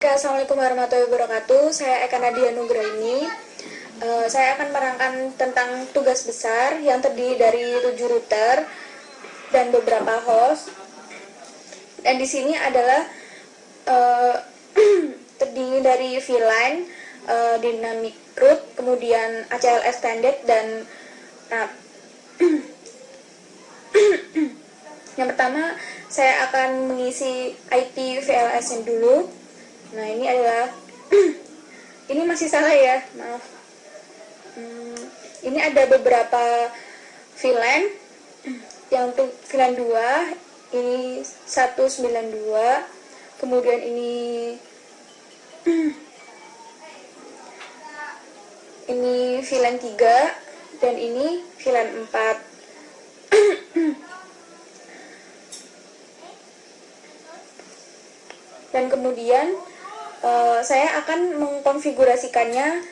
Assalamualaikum warahmatullahi wabarakatuh. Saya Eka Nadia Nugraini. Saya akan menerangkan tentang tugas besar yang terdiri dari 7 router dan beberapa host. Dan di sini adalah terdiri dari VLAN, Dynamic Route, kemudian ACL Extended dan NAT. Yang pertama, saya akan mengisi IP VLS-nya dulu. Nah, ini adalah ini masih salah ya, maaf. Ini ada beberapa VLAN. Yang untuk VLAN 2 ini 192, kemudian ini VLAN 3 dan ini VLAN 4. Dan kemudian saya akan mengkonfigurasikannya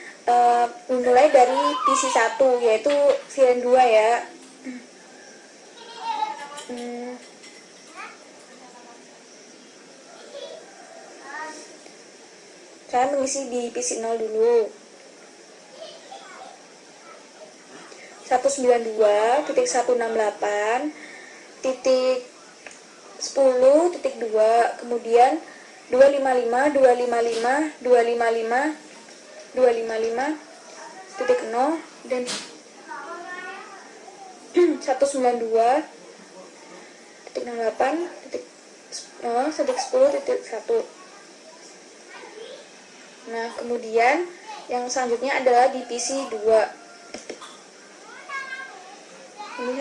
mulai dari PC 1, yaitu VLAN 2 ya. Saya mengisi di PC 0 dulu. 192.168.10.2, kemudian 255, 255, 255, 255.0 dan 192.68.10.1. Nah, kemudian yang selanjutnya adalah di PC 2. Ini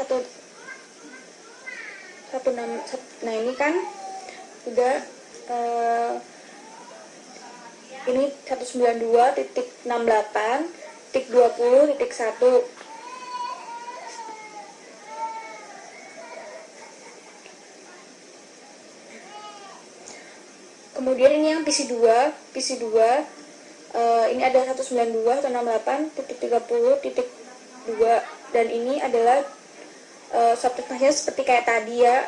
nah ini kan udah ini 192.68.20.1. Kemudian ini yang PC 2 ini ada 192.168.30.2 dan ini adalah subtype-nya seperti kayak tadi ya.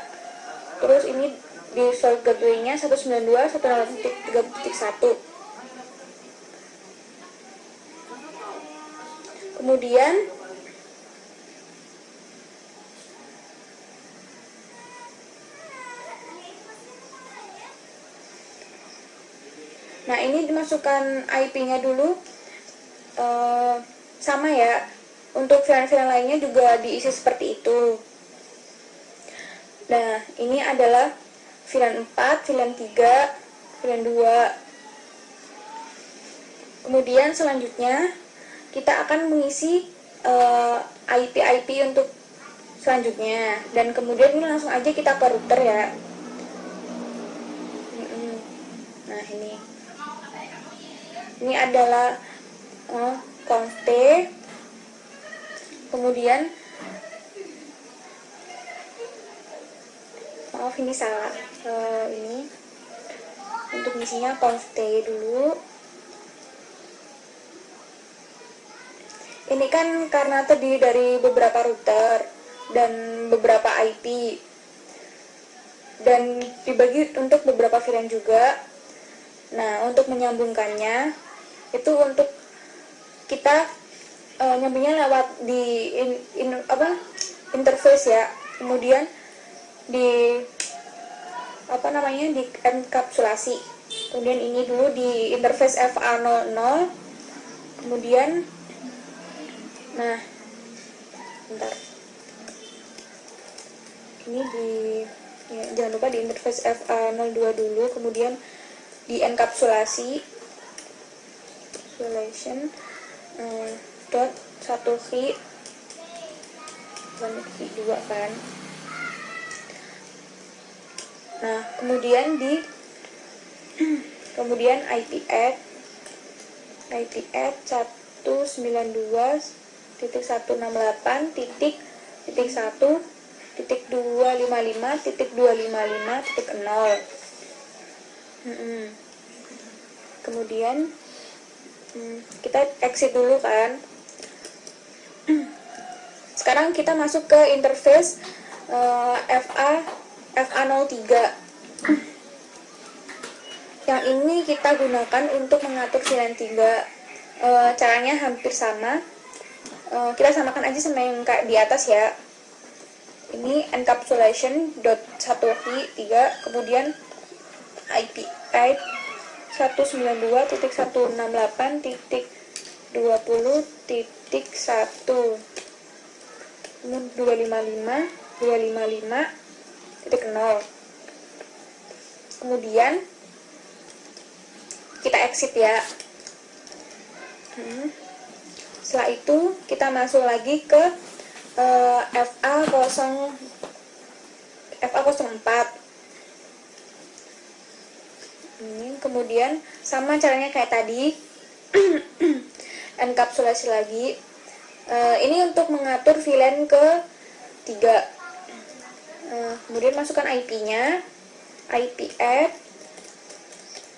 Terus ini di source gateway-nya 192.168.3.1. Kemudian nah ini dimasukkan IP-nya dulu, sama ya. Untuk VLAN-VLAN lainnya juga diisi seperti itu. Nah, ini adalah VLAN 4, VLAN 3, VLAN 2. Kemudian selanjutnya kita akan mengisi IP untuk selanjutnya. Dan kemudian ini langsung aja kita ke router ya. Nah, ini adalah conf T. Kemudian maaf ini salah, ini untuk isinya conf T dulu. Ini kan karena terdiri dari beberapa router dan beberapa IP dan dibagi untuk beberapa VLAN juga. Nah, untuk menyambungkannya itu untuk kita nyambungnya lewat di interface ya. Kemudian di di enkapsulasi. Kemudian ini dulu di interface FA00. Kemudian bentar. Ini jangan lupa di interface FA02 dulu, kemudian di enkapsulasi dot 1 key 2 kan. Nah, kemudian IP add 192.1.1.255.255.0. Kemudian kita exit dulu kan. Sekarang kita masuk ke interface FA03. yang ini kita gunakan untuk mengatur VLAN 3. Caranya hampir sama. Kita samakan aja sama yang kayak di atas ya. Ini encapsulation.1hi3, kemudian IP add 192.168.20.1 255.255.0. Kemudian kita exit ya. Setelah itu kita masuk lagi ke FA04. Kemudian sama caranya kayak tadi, enkapsulasi lagi. Ini untuk mengatur VLAN ke 3. Kemudian masukkan IP-nya, IP add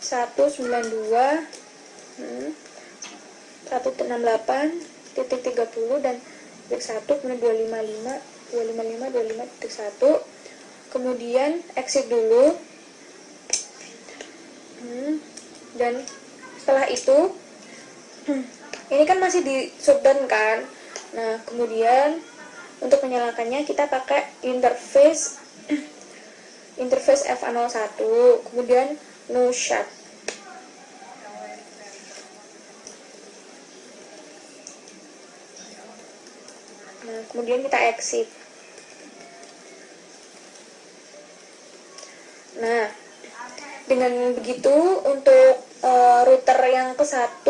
192.168.30 dan 1, kemudian 255.255.1. Kemudian exit dulu. Dan setelah itu ini kan masih di shutdown kan. Nah, kemudian untuk menyalakannya kita pakai interface FA01, kemudian no shut. Nah, kemudian kita exit. Nah, dengan begitu untuk router yang ke-1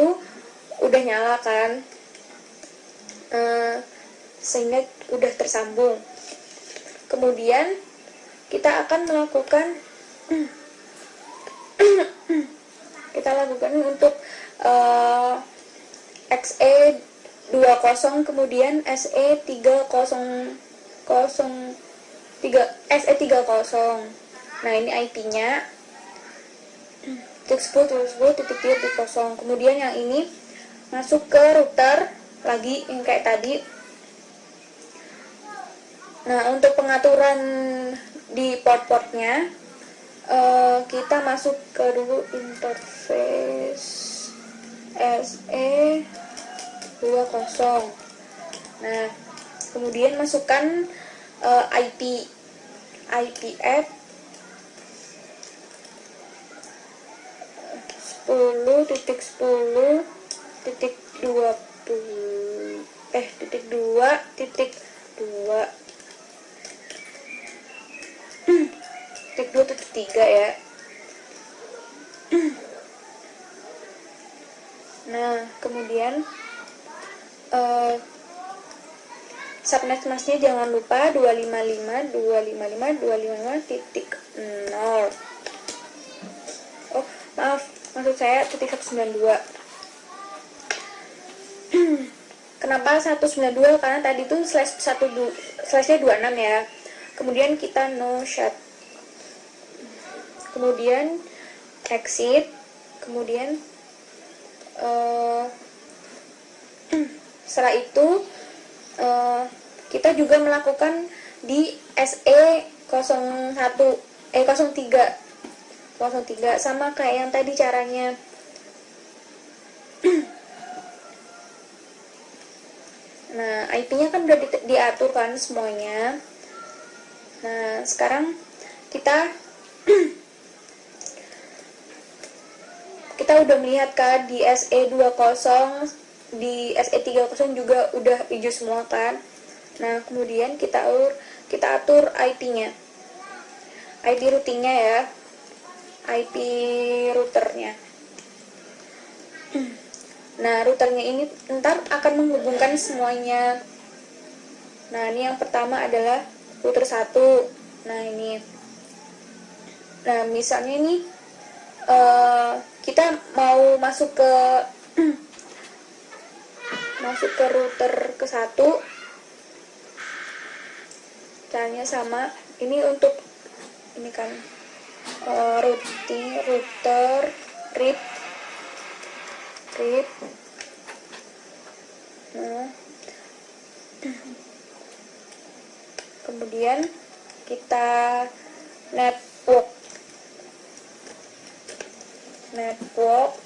udah nyala kan, sehingga udah tersambung. Kemudian kita akan melakukan untuk XE20 kemudian SE30. Nah, ini IP-nya 10.10.10.0. Kemudian yang ini masuk ke router lagi yang kayak tadi. Nah, untuk pengaturan di port-portnya kita masuk ke dulu interface SE20. Nah, kemudian masukkan IP add 10.10.20 2.3 ya. Nah, kemudian subnet masknya jangan lupa 255.255.255.0. Oh, maaf, maksud saya .192. Kenapa 192? Karena tadi tuh slashnya 26 ya. Kemudian kita no shut. Kemudian exit. Kemudian setelah itu kita juga melakukan di SE01 03 sama kayak yang tadi caranya. Nah, IP-nya kan udah diatur kan semuanya. Nah, sekarang kita udah melihat kan di SE20, di SE30 juga udah hijau semua kan. Nah, kemudian kita atur IP-nya, IP routingnya ya, IP routernya. Nah, routernya ini ntar akan menghubungkan semuanya. Nah, ini yang pertama adalah router 1. Nah, ini. Nah, misalnya ini kita mau masuk ke router ke-1. Caranya sama. Ini untuk ini kan router RIP. Nah, kemudian kita network. network.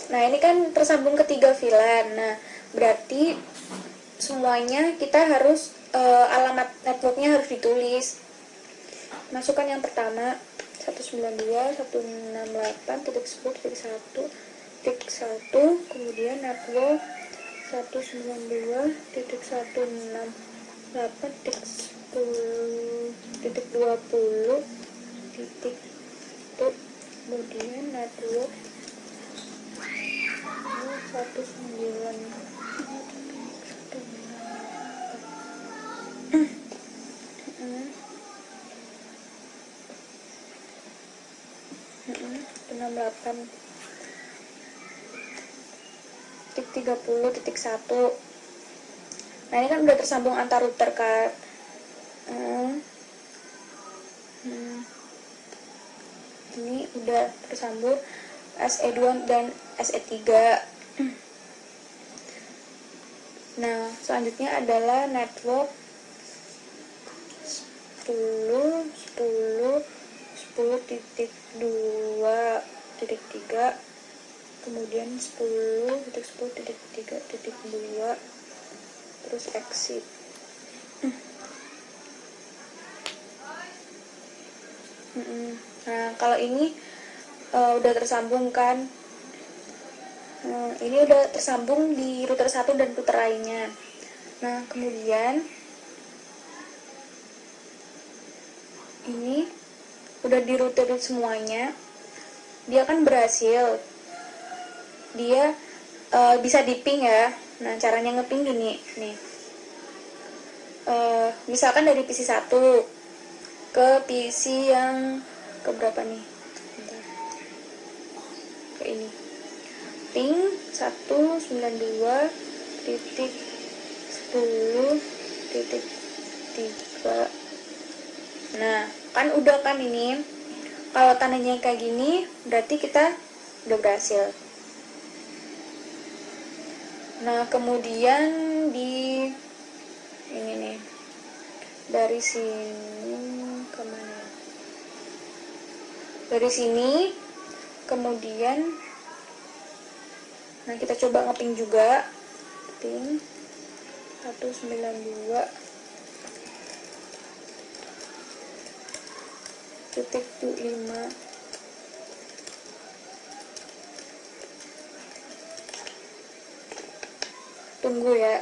Nah, ini kan tersambung ke 3 VLAN. Nah, berarti semuanya kita harus alamat networknya harus ditulis. Masukkan yang pertama 192.168.10.1.1, kemudian network 192.168.10.20, kemudian network 168.30.1. Nah, ini kan udah tersambung antar router kan. Ini udah tersambung SE2 dan SE3. Nah, selanjutnya adalah network 10.10.10.2.3, kemudian 10.10.3.2, terus exit. Nah, kalau ini udah tersambung kan. Ini udah tersambung di router 1 dan router lainnya. Nah, kemudian ini udah di router semuanya, dia kan berhasil, dia bisa di ping ya. Nah, caranya ngeping gini nih, misalkan dari PC 1 ke PC yang ke berapa nih, bentar, ke ini, ping 192.10.3. Nah, kan udah kan ini. Kalau tandanya kayak gini, berarti kita udah berhasil. Nah, kemudian di ini nih, dari sini kemana? Dari sini, kemudian, nah kita coba ngeping juga, ping 192.25. Tunggu ya.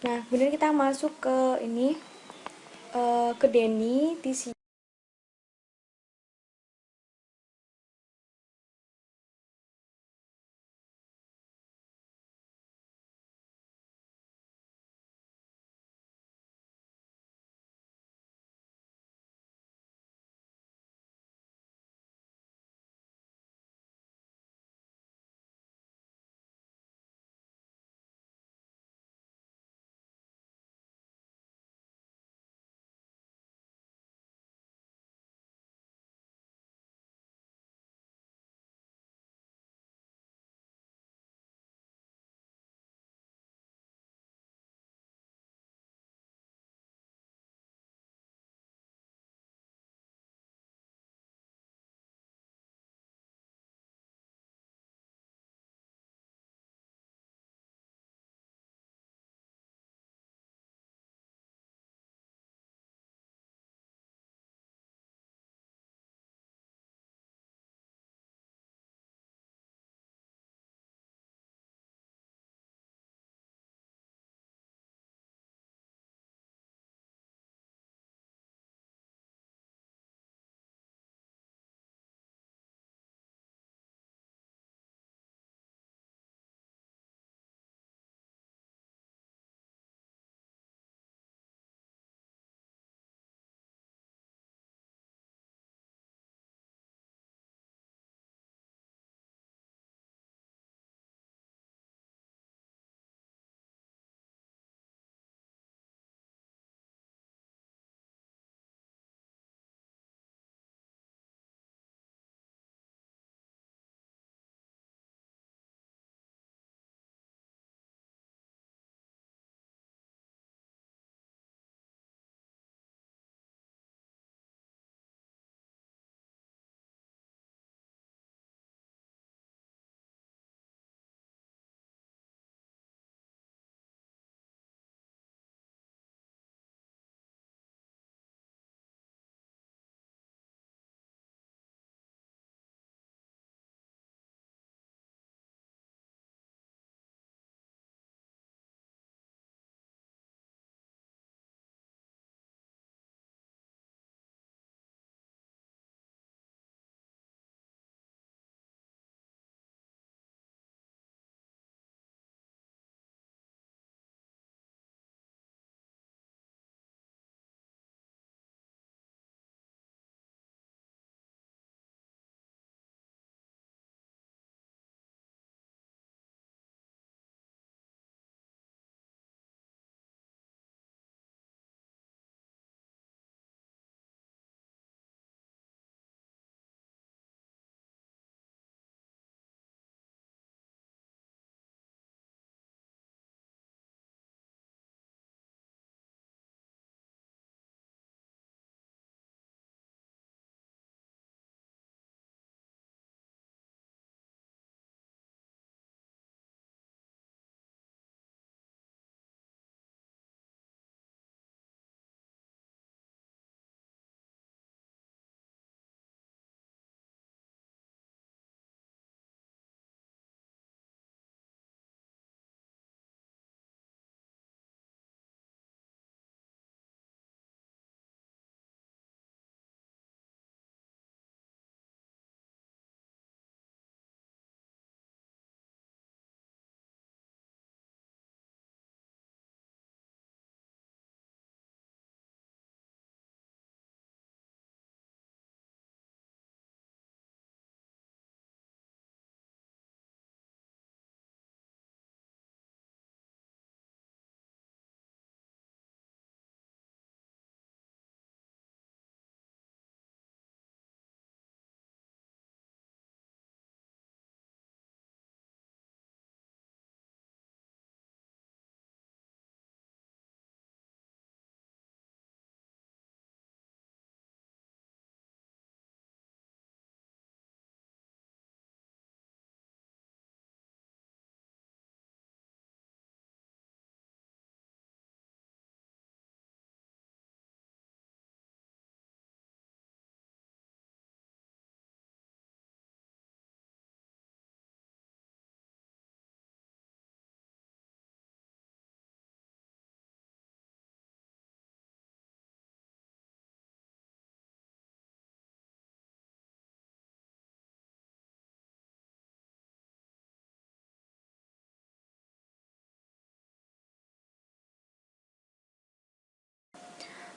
Nah, kemudian kita masuk ke ini, ke Denny TC.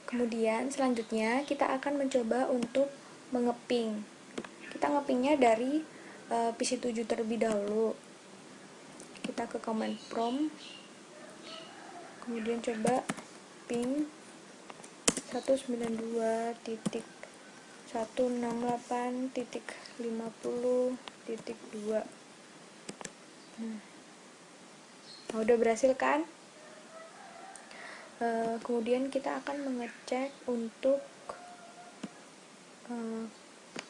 Kemudian selanjutnya kita akan mencoba untuk mengeping. Kita ngepingnya dari PC7 terlebih dahulu. Kita ke command prompt, kemudian coba ping 192.168.50.2. Nah, udah berhasil kan? Kemudian kita akan mengecek untuk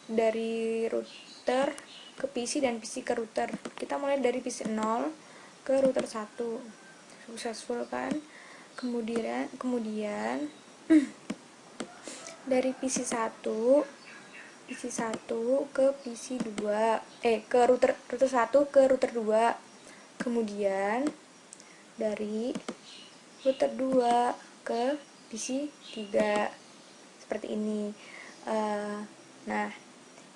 dari router ke PC dan PC ke router. Kita mulai dari PC 0 ke router 1. Successful kan? Kemudian dari PC 1 ke PC 2, ke router 1 ke router 2. Kemudian dari router 2 ke PC 3. Seperti ini. Nah,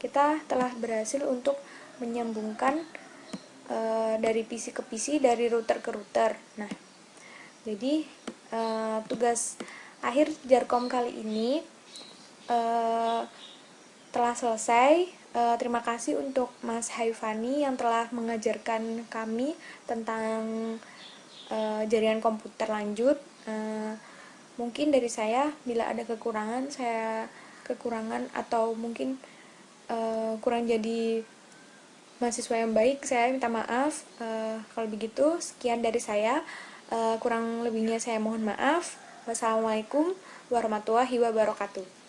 kita telah berhasil untuk menyambungkan dari PC ke PC, dari router ke router. Nah, jadi tugas akhir Jarkom kali ini telah selesai. Terima kasih untuk Mas Haifani yang telah mengajarkan kami tentang jaringan komputer lanjut. Mungkin dari saya, bila ada kekurangan atau mungkin kurang jadi mahasiswa yang baik, saya minta maaf. Kalau begitu, sekian dari saya. Kurang lebihnya saya mohon maaf. Wassalamualaikum warahmatullahi wabarakatuh.